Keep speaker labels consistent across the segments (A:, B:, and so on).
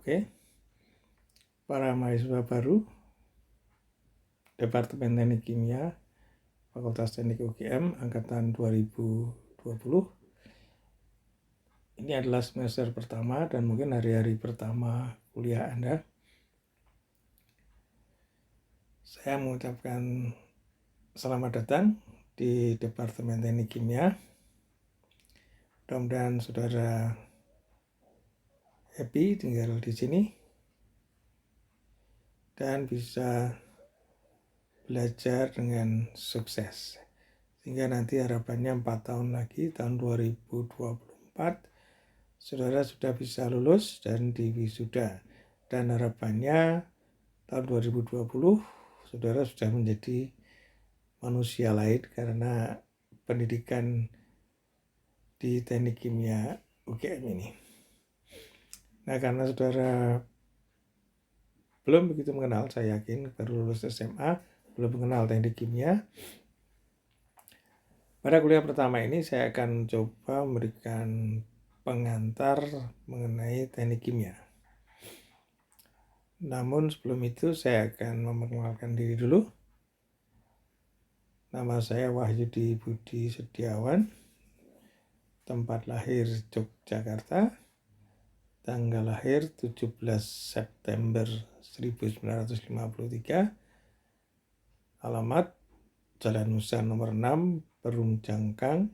A: Oke, para mahasiswa baru Departemen Teknik Kimia Fakultas Teknik UGM angkatan 2020. Ini adalah semester pertama dan mungkin hari-hari pertama kuliah Anda. Saya mengucapkan selamat datang di Departemen Teknik Kimia. Mudah-mudahan saudara happy tinggal di sini dan bisa belajar dengan sukses. Sehingga nanti harapannya 4 tahun lagi, tahun 2024, saudara sudah bisa lulus dan diwisuda. Dan harapannya tahun 2020, saudara sudah menjadi manusia lain karena pendidikan di Teknik Kimia UGM ini. Nah, karena saudara belum begitu mengenal, saya yakin baru lulus SMA, belum mengenal teknik kimia. Pada kuliah pertama ini saya akan coba memberikan pengantar mengenai teknik kimia. Namun sebelum itu saya akan memperkenalkan diri dulu. Nama saya Wahyudi Budi Setiawan, tempat lahir Yogyakarta, tanggal lahir 17 September 1953, alamat Jalan Nusa nomor 6, Perung Jangkang,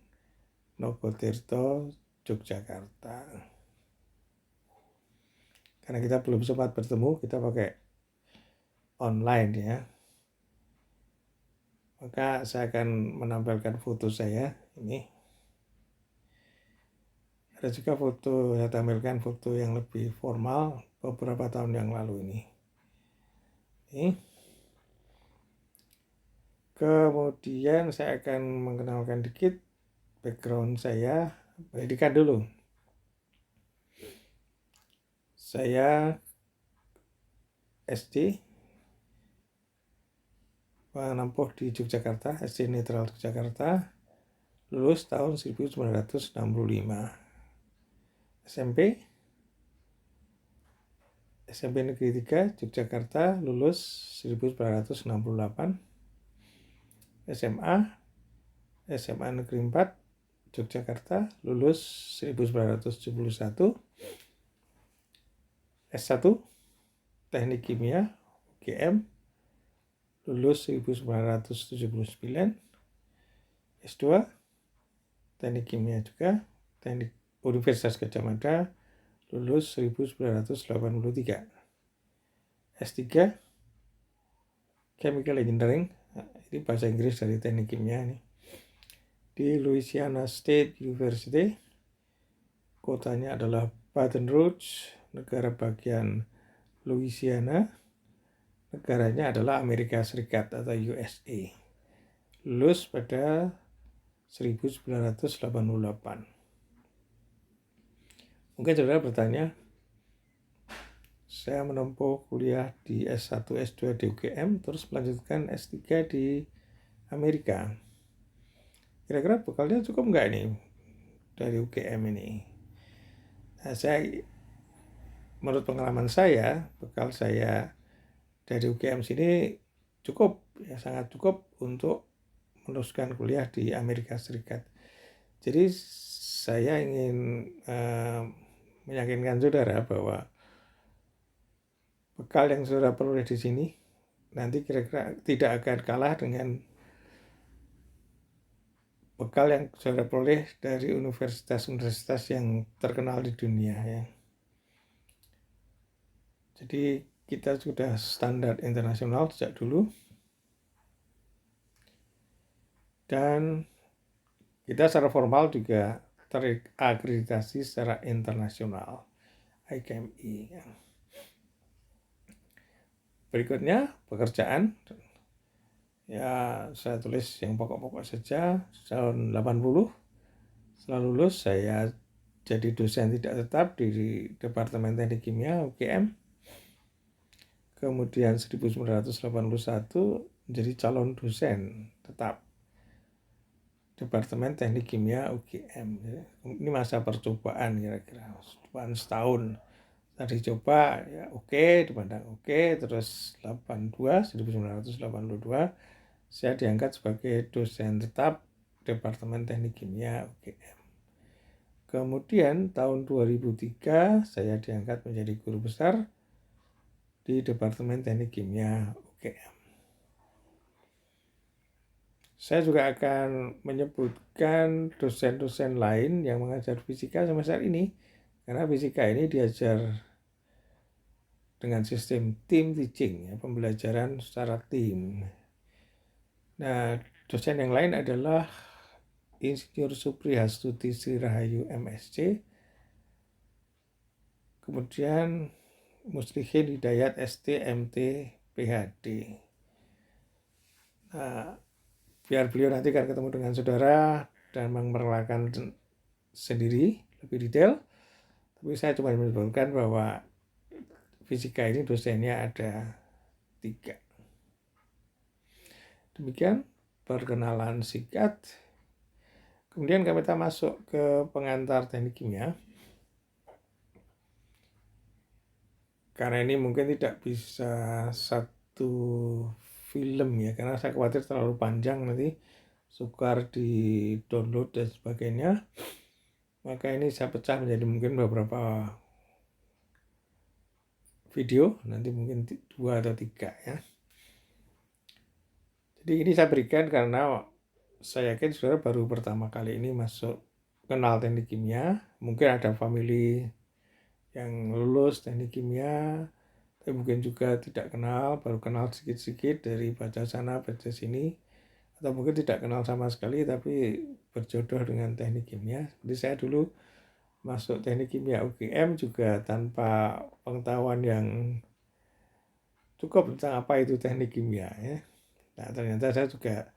A: Nogotirto, Yogyakarta. Karena kita belum sempat bertemu, kita pakai online ya. Maka saya akan menampilkan foto saya ini. Ada juga foto, saya tampilkan foto yang lebih formal beberapa tahun yang lalu ini. Kemudian saya akan mengenalkan dikit background saya, pendidikan dulu. Saya SD menempuh di Yogyakarta, SD Netral Yogyakarta, lulus tahun 1965. SMP Negeri 3 Yogyakarta, lulus 1968. SMA Negeri 4 Yogyakarta, lulus 1971. S1 Teknik Kimia UGM, lulus 1979. S2 Teknik Kimia juga, Teknik Universitas Gadjah Mada, lulus 1983. S3 Chemical Engineering, ini bahasa Inggris dari Teknik Kimia nih, di Louisiana State University, kotanya adalah Baton Rouge, negara bagian Louisiana, negaranya adalah Amerika Serikat atau USA. Lulus pada 1988. Mungkin saudara bertanya, saya menempuh kuliah di S1, S2 di UGM, terus melanjutkan S3 di Amerika. Kira-kira bekalnya cukup nggak nih dari UGM ini? Nah, menurut pengalaman saya, bekal saya dari UGM sini cukup, ya sangat cukup untuk meneruskan kuliah di Amerika Serikat. Jadi saya ingin meyakinkan saudara bahwa bekal yang saudara peroleh di sini nanti kira-kira tidak akan kalah dengan bekal yang saudara peroleh dari universitas-universitas yang terkenal di dunia ya. Jadi kita sudah standar internasional sejak dulu dan kita secara formal juga terakreditasi secara internasional IKMI. Berikutnya pekerjaan. Ya, saya tulis yang pokok-pokok saja. Tahun 80 setelah lulus saya jadi dosen tidak tetap di Departemen Teknik Kimia UGM. Kemudian 1981 menjadi calon dosen tetap Departemen Teknik Kimia UGM. Ini masa percobaan kira-kira, percobaan setahun tadi coba ya oke, dipandang oke, terus 1982 saya diangkat sebagai dosen tetap Departemen Teknik Kimia UGM. Kemudian tahun 2003 saya diangkat menjadi guru besar di Departemen Teknik Kimia UGM. Saya juga akan menyebutkan dosen-dosen lain yang mengajar fisika semester ini, karena fisika ini diajar dengan sistem team teaching, ya, pembelajaran secara tim. Nah, dosen yang lain adalah Insinyur Supri Hastuti Sri Rahayu MSc, kemudian Muslihin Hidayat ST MT PhD. Nah, biar beliau nanti akan ketemu dengan saudara dan memperkenalkan sendiri lebih detail, tapi saya cuma menyebutkan bahwa fisika ini dosennya ada 3. Demikian perkenalan singkat. Kemudian kita masuk ke pengantar teknik kimia. Karena ini mungkin tidak bisa satu film ya, karena saya khawatir terlalu panjang nanti sukar di download dan sebagainya. Maka ini saya pecah menjadi mungkin beberapa video, nanti mungkin 2 atau 3 ya. Jadi ini saya berikan karena saya yakin saudara baru pertama kali ini masuk kenal teknik kimia. Mungkin ada family yang lulus teknik kimia, tapi mungkin juga tidak kenal, baru kenal sedikit-sedikit dari baca sana, baca sini. Atau mungkin tidak kenal sama sekali, tapi berjodoh dengan teknik kimia. Seperti saya dulu masuk teknik kimia UGM juga tanpa pengetahuan yang cukup tentang apa itu teknik kimia ya. Nah, ternyata saya juga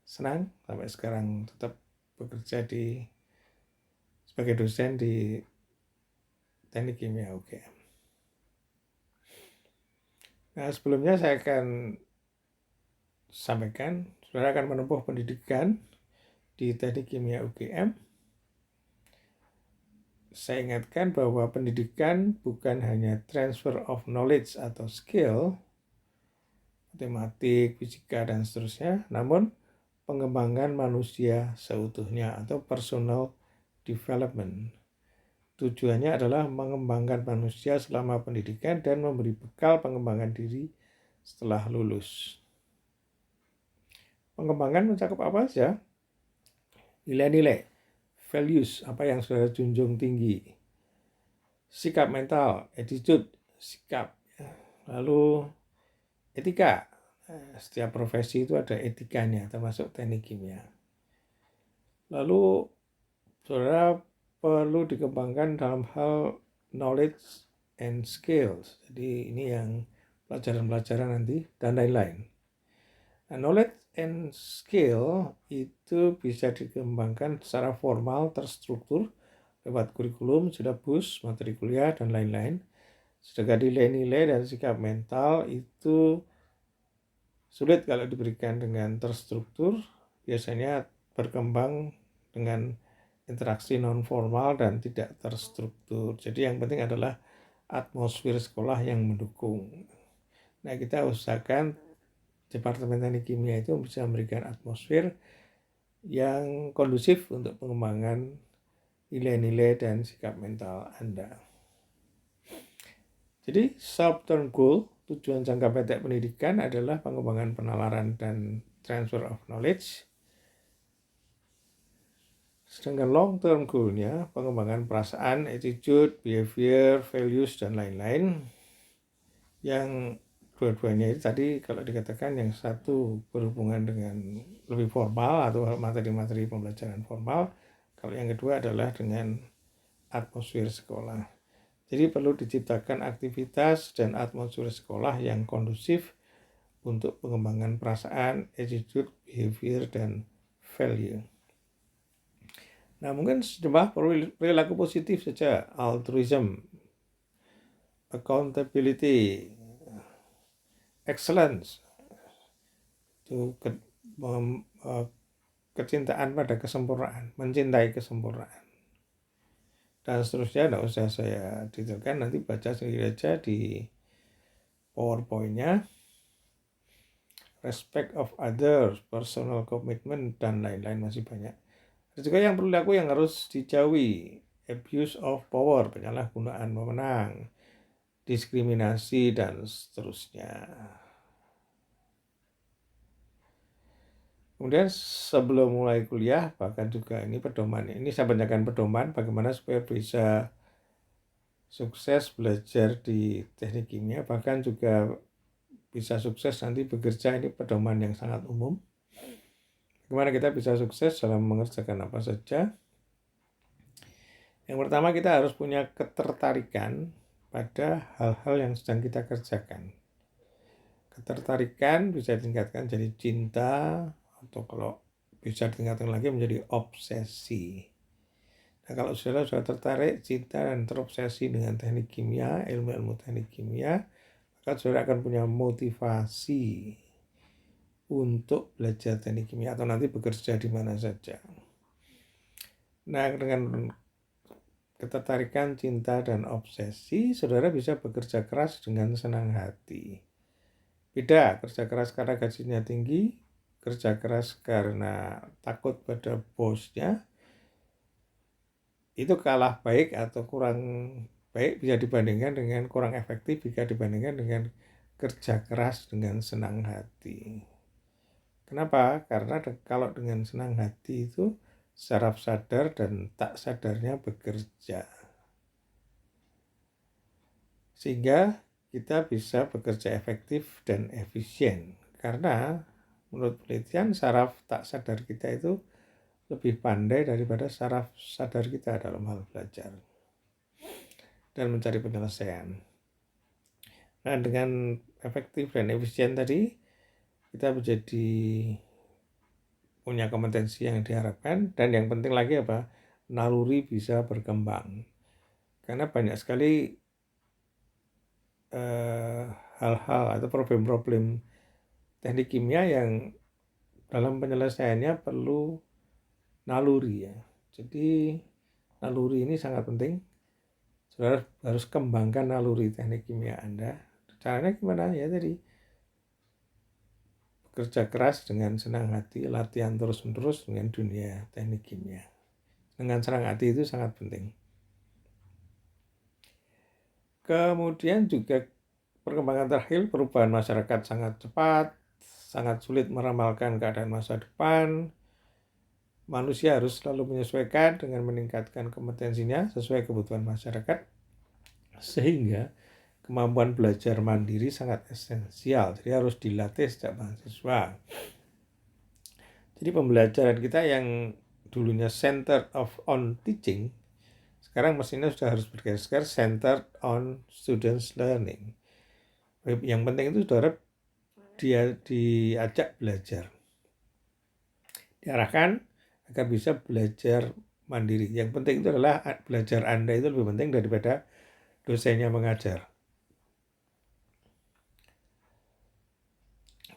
A: senang sampai sekarang tetap bekerja sebagai dosen di teknik kimia UGM. Nah, sebelumnya saya akan sampaikan, saudara akan menempuh pendidikan di teknik kimia UGM. Saya ingatkan bahwa pendidikan bukan hanya transfer of knowledge atau skill, matematik, fisika, dan seterusnya, namun pengembangan manusia seutuhnya atau personal development. Tujuannya adalah mengembangkan manusia selama pendidikan dan memberi bekal pengembangan diri setelah lulus. Pengembangan mencakup apa saja? Nilai-nilai, values, apa yang saudara junjung tinggi. Sikap mental, attitude, sikap. Lalu etika, setiap profesi itu ada etikanya, termasuk teknik kimia. Lalu saudara perlu dikembangkan dalam hal knowledge and skills. Jadi ini yang pelajaran-pelajaran nanti dan lain-lain. Nah, knowledge and skill itu bisa dikembangkan secara formal, terstruktur lewat kurikulum, silabus, materi kuliah, dan lain-lain. Sedangkan nilai-nilai dan sikap mental itu sulit kalau diberikan dengan terstruktur, biasanya berkembang dengan interaksi non formal dan tidak terstruktur. Jadi yang penting adalah atmosfer sekolah yang mendukung. Nah, kita usahakan Departemen Teknik Kimia itu bisa memberikan atmosfer yang kondusif untuk pengembangan nilai-nilai dan sikap mental Anda. Jadi short term goal, tujuan jangka pendek pendidikan adalah pengembangan penalaran dan transfer of knowledge. Sedangkan long term goal-nya pengembangan perasaan, attitude, behavior, values, dan lain-lain. Yang dua-duanya itu tadi kalau dikatakan yang satu berhubungan dengan lebih formal atau materi-materi pembelajaran formal. Kalau yang kedua adalah dengan atmosfer sekolah. Jadi perlu diciptakan aktivitas dan atmosfer sekolah yang kondusif untuk pengembangan perasaan, attitude, behavior, dan value. Nah, mungkin sejumlah perilaku positif saja, altruism, accountability, excellence, itu kecintaan pada kesempurnaan, mencintai kesempurnaan. dan seterusnya. Tidak usah saya detailkan, nanti baca sendiri aja di PowerPoint-nya. Respect of others, personal commitment, dan lain-lain masih banyak. Ada juga yang perlu dilakukan yang harus dijauhi. Abuse of power, penyalahgunaan wewenang, diskriminasi, dan seterusnya. Kemudian sebelum mulai kuliah, bahkan juga ini pedoman. Ini saya bacakan pedoman bagaimana supaya bisa sukses belajar di teknik kimia, bahkan juga bisa sukses nanti bekerja. Ini pedoman yang sangat umum. Bagaimana kita bisa sukses dalam mengerjakan apa saja. Yang pertama, kita harus punya ketertarikan pada hal-hal yang sedang kita kerjakan. Ketertarikan bisa ditingkatkan jadi cinta, atau kalau bisa ditingkatkan lagi menjadi obsesi. Nah, kalau sudah tertarik, cinta, dan terobsesi dengan teknik kimia, ilmu-ilmu teknik kimia, maka saudara akan punya motivasi untuk belajar teknik kimia atau nanti bekerja di mana saja. Nah, dengan ketertarikan, cinta, dan obsesi, saudara bisa bekerja keras dengan senang hati. Beda, kerja keras karena gajinya tinggi, kerja keras karena takut pada bosnya, itu kalah baik atau kurang baik bisa dibandingkan dengan kurang efektif jika dibandingkan dengan kerja keras dengan senang hati. Kenapa? Karena kalau dengan senang hati itu secara sadar dan tak sadarnya bekerja. Sehingga kita bisa bekerja efektif dan efisien. Karena menurut penelitian saraf tak sadar kita itu lebih pandai daripada saraf sadar kita dalam hal belajar dan mencari penyelesaian. Nah, dengan efektif dan efisien tadi, kita menjadi punya kompetensi yang diharapkan, dan yang penting lagi apa? Naluri bisa berkembang. Karena banyak sekali hal-hal atau problem-problem teknik kimia yang dalam penyelesaiannya perlu naluri ya. Jadi naluri ini sangat penting. Saudara harus kembangkan naluri teknik kimia Anda. Caranya gimana? Ya tadi, bekerja keras dengan senang hati, latihan terus-menerus dengan dunia teknik kimia. Dengan senang hati itu sangat penting. Kemudian juga perkembangan terakhir, perubahan masyarakat sangat cepat, sangat sulit meramalkan keadaan masa depan. Manusia harus selalu menyesuaikan dengan meningkatkan kompetensinya sesuai kebutuhan masyarakat, sehingga kemampuan belajar mandiri sangat esensial. Jadi harus dilatih sejak mahasiswa. Jadi pembelajaran kita yang dulunya centered on teaching, sekarang mestinya sudah harus bergeser centered on students learning. Yang penting itu saudara dia diajak belajar, diarahkan agar bisa belajar mandiri. Yang penting itu adalah belajar Anda itu lebih penting daripada dosennya mengajar.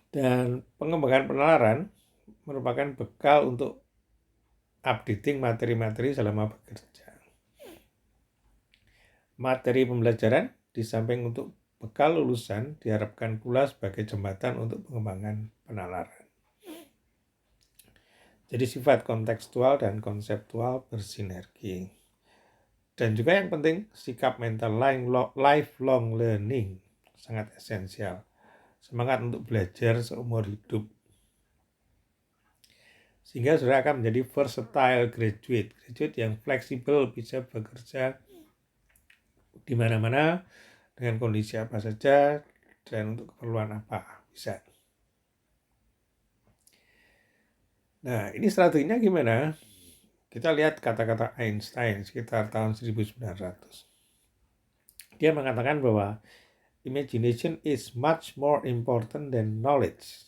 A: Dan pengembangan penalaran merupakan bekal untuk updating materi-materi selama bekerja. Materi pembelajaran di samping untuk bekal lulusan diharapkan pula sebagai jembatan untuk pengembangan penalaran. Jadi sifat kontekstual dan konseptual bersinergi. Dan juga yang penting, sikap mental lifelong learning sangat esensial. Semangat untuk belajar seumur hidup. Sehingga saudara akan menjadi versatile graduate yang fleksibel, bisa bekerja di mana-mana dengan kondisi apa saja dan untuk keperluan apa bisa. Nah, ini strateginya gimana? Kita lihat kata-kata Einstein sekitar tahun 1900. Dia mengatakan bahwa imagination is much more important than knowledge.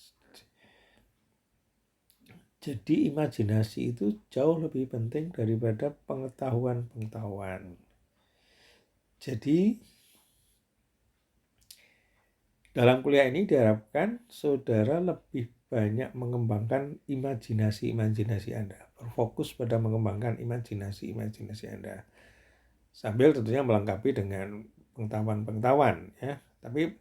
A: Jadi imajinasi itu jauh lebih penting daripada pengetahuan. Jadi dalam kuliah ini diharapkan saudara lebih banyak mengembangkan imajinasi Anda. Berfokus pada mengembangkan imajinasi Anda. Sambil tentunya melengkapi dengan pengetahuan-pengetahuan ya. Tapi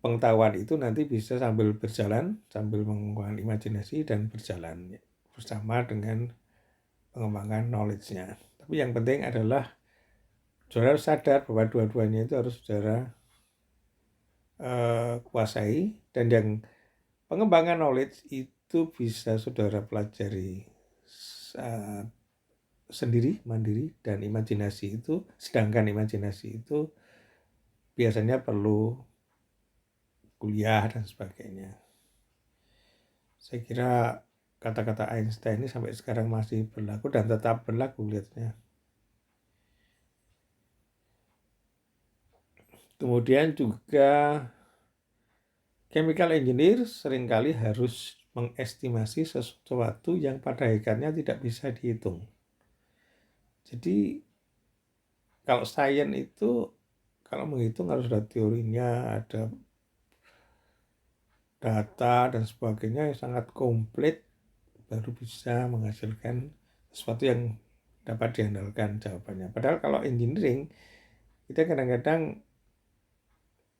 A: pengetahuan itu nanti bisa sambil berjalan, sambil mengembangkan imajinasi dan berjalan bersama dengan pengembangan knowledge-nya. Tapi yang penting adalah saudara sadar bahwa dua-duanya itu harus saudara kuasai, dan yang pengembangan knowledge itu bisa saudara pelajari sendiri, mandiri, dan imajinasi itu, sedangkan imajinasi itu biasanya perlu kuliah dan sebagainya. Saya kira kata-kata Einstein ini sampai sekarang masih berlaku dan tetap berlaku lihatnya. Kemudian juga chemical engineer seringkali harus mengestimasi sesuatu yang pada hakikatnya tidak bisa dihitung. Jadi kalau sains itu kalau menghitung harus ada teorinya, ada data dan sebagainya yang sangat komplit, baru bisa menghasilkan sesuatu yang dapat diandalkan jawabannya. Padahal kalau engineering kita kadang-kadang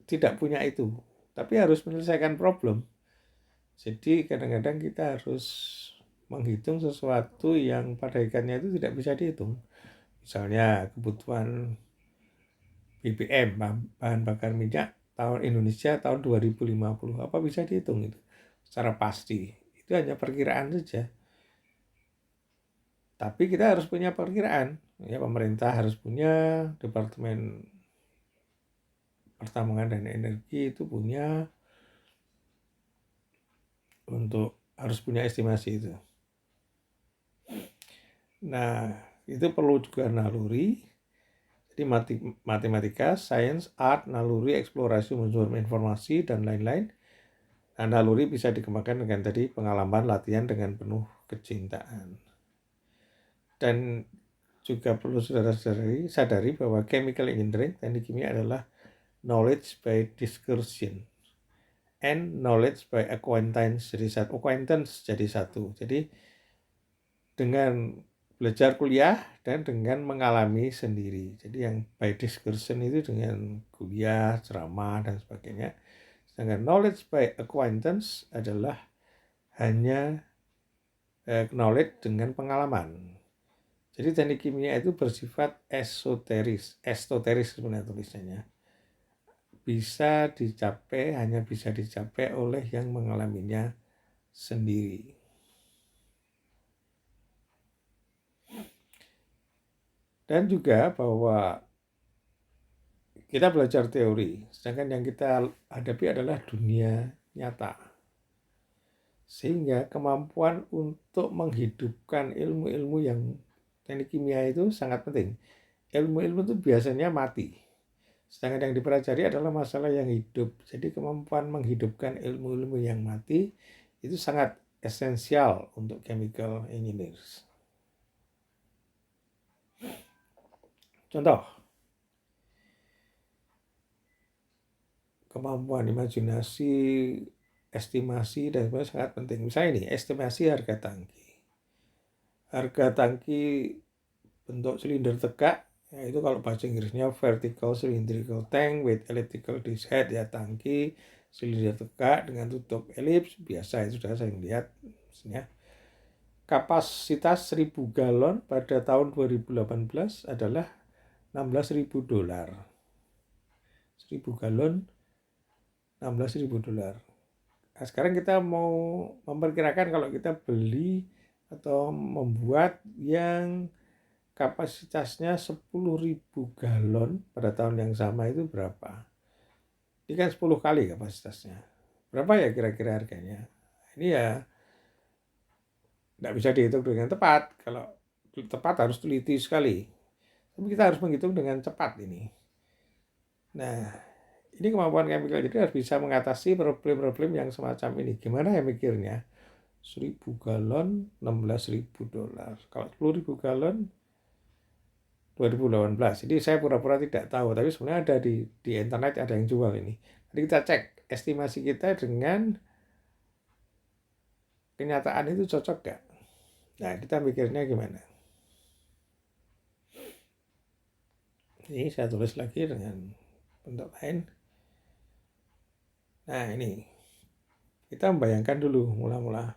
A: tidak punya itu, tapi harus menyelesaikan problem. Jadi kadang-kadang kita harus menghitung sesuatu yang pada hakikatnya itu tidak bisa dihitung. Misalnya kebutuhan BBM, bahan bakar minyak tahun Indonesia tahun 2050, apa bisa dihitung itu secara pasti? Itu hanya perkiraan saja. Tapi kita harus punya perkiraan. Ya, pemerintah harus punya, Departemen Pertambangan dan Energi itu punya, untuk harus punya estimasi itu. Nah, itu perlu juga naluri. Jadi matematika, sains, art, naluri, eksplorasi, sumber informasi, dan lain-lain. Nah, naluri bisa dikembangkan dengan tadi pengalaman, latihan dengan penuh kecintaan. Dan juga perlu saudara sadari bahwa chemical engineering, teknik kimia adalah knowledge by discursion and knowledge by acquaintance jadi satu. Jadi dengan belajar kuliah dan dengan mengalami sendiri. Jadi yang by discursion itu dengan kuliah, ceramah, dan sebagainya. Sedangkan knowledge by acquaintance adalah hanya knowledge dengan pengalaman. Jadi teknik kimia itu bersifat esoteris sebenarnya tulisannya. Hanya bisa dicapai oleh yang mengalaminya sendiri. Dan juga bahwa kita belajar teori, sedangkan yang kita hadapi adalah dunia nyata. Sehingga kemampuan untuk menghidupkan ilmu-ilmu yang teknik kimia itu sangat penting. Ilmu-ilmu itu biasanya mati. Sedangkan yang dipelajari adalah masalah yang hidup. Jadi kemampuan menghidupkan ilmu-ilmu yang mati itu sangat esensial untuk chemical engineers. Contoh, kemampuan imajinasi, estimasi, dan sebagainya sangat penting. Misalnya ini, estimasi harga tangki. Harga tangki bentuk silinder tegak, yaitu kalau bahasa Inggrisnya vertical cylindrical tank with elliptical disk head, ya tangki silinder tegak dengan tutup elips, biasa itu sudah saya lihat. Ya. Kapasitas 1000 galon pada tahun 2018 adalah $16.000. 1000 galon $16.000. Nah, sekarang kita mau memperkirakan kalau kita beli atau membuat yang kapasitasnya 10.000 galon pada tahun yang sama itu berapa? Ini kan 10 kali kapasitasnya. Berapa ya kira-kira harganya? Ini ya tidak bisa dihitung dengan tepat. Kalau tepat harus teliti sekali. Tapi kita harus menghitung dengan cepat ini. Nah, ini kemampuan chemical jadi harus bisa mengatasi problem-problem yang semacam ini. Gimana ya mikirnya? 1000 galon $16.000. Kalau 10.000 galon 2018. Jadi saya pura-pura tidak tahu, tapi sebenarnya ada di internet ada yang jual ini. Jadi kita cek estimasi kita dengan kenyataan itu cocok gak? Nah, kita mikirnya gimana? Ini saya tulis lagi dengan bentuk lain. Nah ini, kita membayangkan dulu mula-mula.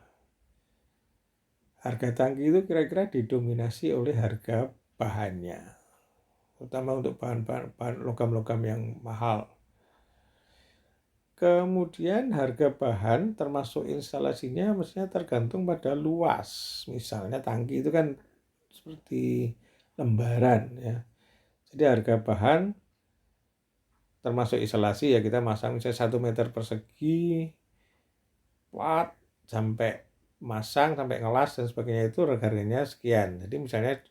A: Harga tangki itu kira-kira didominasi oleh harga bahannya, terutama untuk bahan logam-logam yang mahal. Kemudian harga bahan termasuk instalasinya mestinya tergantung pada luas. Misalnya tangki itu kan seperti lembaran ya. Jadi harga bahan termasuk instalasi ya, kita masang misalnya 1 meter persegi, plat sampai masang sampai ngelas dan sebagainya, itu harganya sekian. Jadi misalnya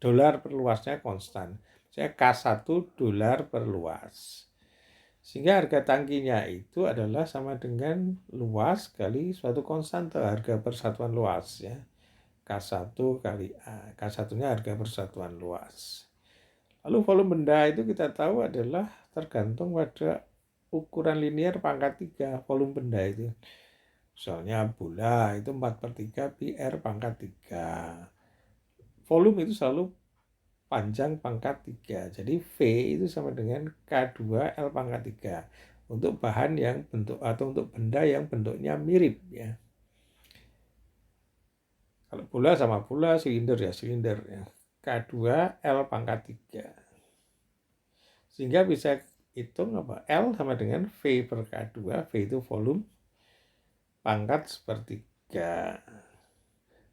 A: dolar per luasnya konstan. Misalnya K1 dolar per luas. Sehingga harga tangkinya itu adalah sama dengan luas kali suatu konstanta, harga persatuan luas ya. K1 kali A. K1-nya harga persatuan luas. Lalu volume benda itu kita tahu adalah tergantung pada ukuran linear pangkat 3 volume benda itu. Misalnya bola itu 4/3 pi R pangkat 3. Volume itu selalu panjang pangkat 3. Jadi V itu sama dengan K2 L pangkat 3. Untuk bahan yang bentuk atau untuk benda yang bentuknya mirip ya. Kalau bola sama bola, silinder ya silinder ya. K2 L pangkat 3. Sehingga bisa hitung apa? L sama dengan V per K2. V itu volume pangkat sepertiga.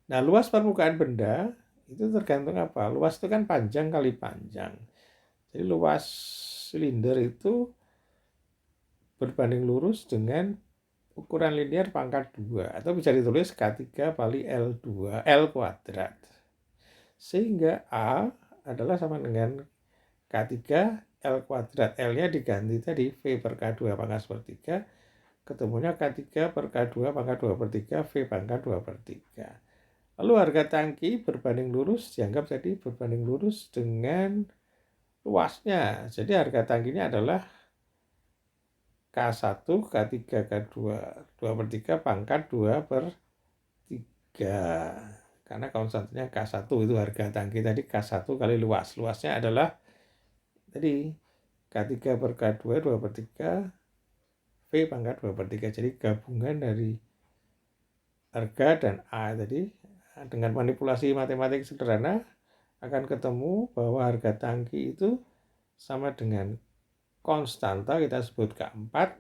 A: Nah, luas permukaan benda itu tergantung apa? Luas itu kan panjang kali panjang. Jadi luas silinder itu berbanding lurus dengan ukuran linear pangkat 2. Atau bisa ditulis K3 kali L2, L kuadrat. Sehingga A adalah sama dengan K3 L kuadrat. L-nya diganti tadi V per K2 pangkat sepertiga. Ketemunya K3 per K2 pangkat 2/3 V pangkat 2/3. Lalu harga tangki berbanding lurus dianggap jadi berbanding lurus dengan luasnya. Jadi harga tangkinya adalah K1, K3, K2, 2/3 pangkat 2/3. Karena konstantnya K1 itu harga tangki tadi K1 kali luas. Luasnya adalah tadi K3 per K2 2/3 V pangkat 2/3. Jadi gabungan dari harga dan A tadi dengan manipulasi matematik sederhana akan ketemu bahwa harga tangki itu sama dengan konstanta, kita sebut K4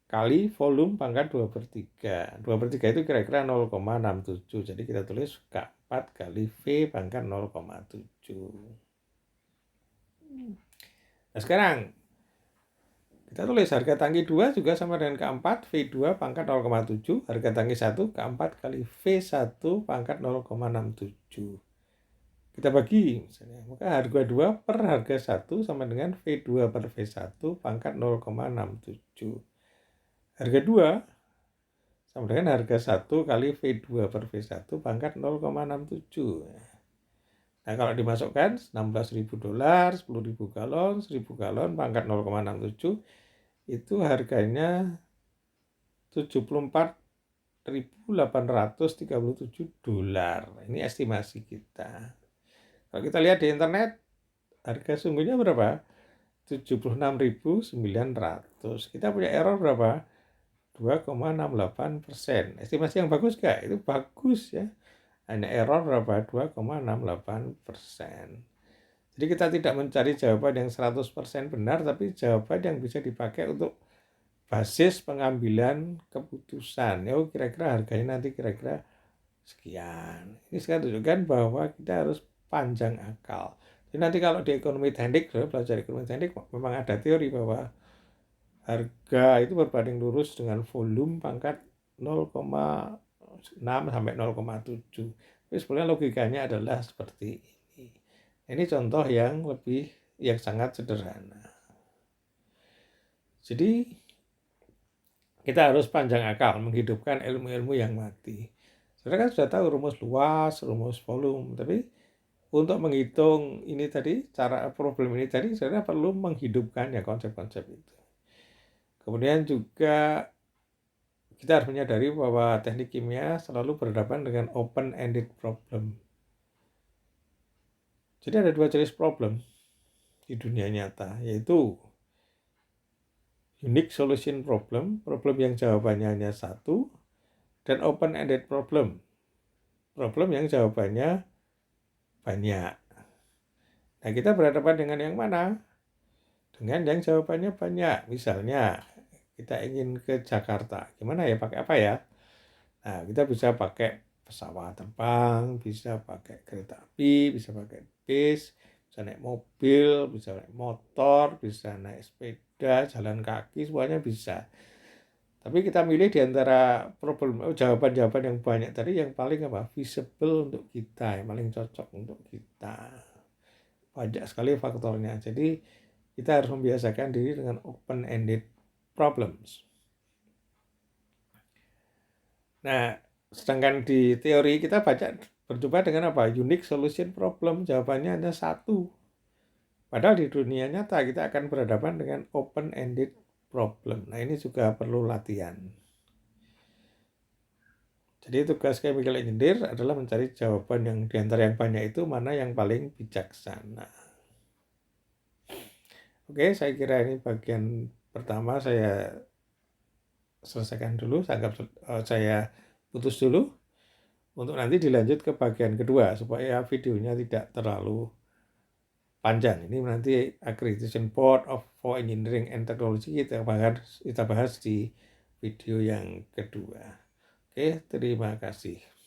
A: kali volume pangkat 2/3. 2/3 itu kira-kira 0,67. Jadi kita tulis K4 kali V pangkat 0,7. Nah sekarang kita tulis harga tangki 2 juga sama dengan K4, V2 pangkat 0,7. Harga tangki 1, K4 kali V1 pangkat 0,67. Kita bagi, misalnya, maka harga 2 per harga 1 sama dengan V2 per V1 pangkat 0,67. Harga 2 sama dengan harga 1 kali V2 per V1 pangkat 0,67. Nah kalau dimasukkan $16.000, 10.000 galon, 1.000 galon pangkat 0,67, itu harganya $74.837. Ini estimasi kita. Kalau kita lihat di internet, harga sungguhnya berapa? 76.900. Kita punya error berapa? 2,68%. Estimasi yang bagus gak? Itu bagus ya. Hanya error berapa? 2,68%. Jadi kita tidak mencari jawaban yang 100% benar, tapi jawaban yang bisa dipakai untuk basis pengambilan keputusan. Ya, kira-kira harganya nanti kira-kira sekian. Ini saya tunjukkan bahwa kita harus panjang akal. Jadi nanti kalau di ekonomi teknik, belajar ekonomi teknik, memang ada teori bahwa harga itu berbanding lurus dengan volume pangkat 0,6 sampai 0,7. Tapi sebenarnya logikanya adalah seperti ini. Ini contoh yang sangat sederhana. Jadi kita harus panjang akal menghidupkan ilmu-ilmu yang mati. Saudara kan sudah tahu rumus luas, rumus volume, tapi untuk menghitung ini tadi, cara problem ini tadi, saudara perlu menghidupkan ya konsep-konsep itu. Kemudian juga kita harus menyadari bahwa teknik kimia selalu berhadapan dengan open-ended problem. Jadi ada dua jenis problem di dunia nyata, yaitu unique solution problem, problem yang jawabannya hanya satu, dan open-ended problem, problem yang jawabannya banyak. Nah, kita berhadapan dengan yang mana? Dengan yang jawabannya banyak. Misalnya, kita ingin ke Jakarta. Gimana ya? Pakai apa ya? Nah, kita bisa pakai pesawat terbang, bisa pakai kereta api, bisa pakai bis, bisa naik mobil, bisa naik motor, bisa naik sepeda, jalan kaki, semuanya bisa. Tapi kita milih di antara jawaban-jawaban yang banyak tadi yang paling visible untuk kita, yang paling cocok untuk kita. Banyak sekali faktornya. Jadi kita harus membiasakan diri dengan open-ended problems. Nah, sedangkan di teori kita berjumpa dengan unique solution problem, jawabannya hanya satu. Padahal di dunia nyata kita akan berhadapan dengan open-ended problem. Nah, ini juga perlu latihan. Jadi tugas chemical engineer adalah mencari jawaban yang diantara yang banyak itu mana yang paling bijaksana. Oke, saya kira ini bagian pertama saya selesaikan dulu, saya putus dulu untuk nanti dilanjut ke bagian kedua supaya videonya tidak terlalu panjang. Ini nanti Accreditation Board for Engineering and Technology kita bahas di video yang kedua. Oke, terima kasih.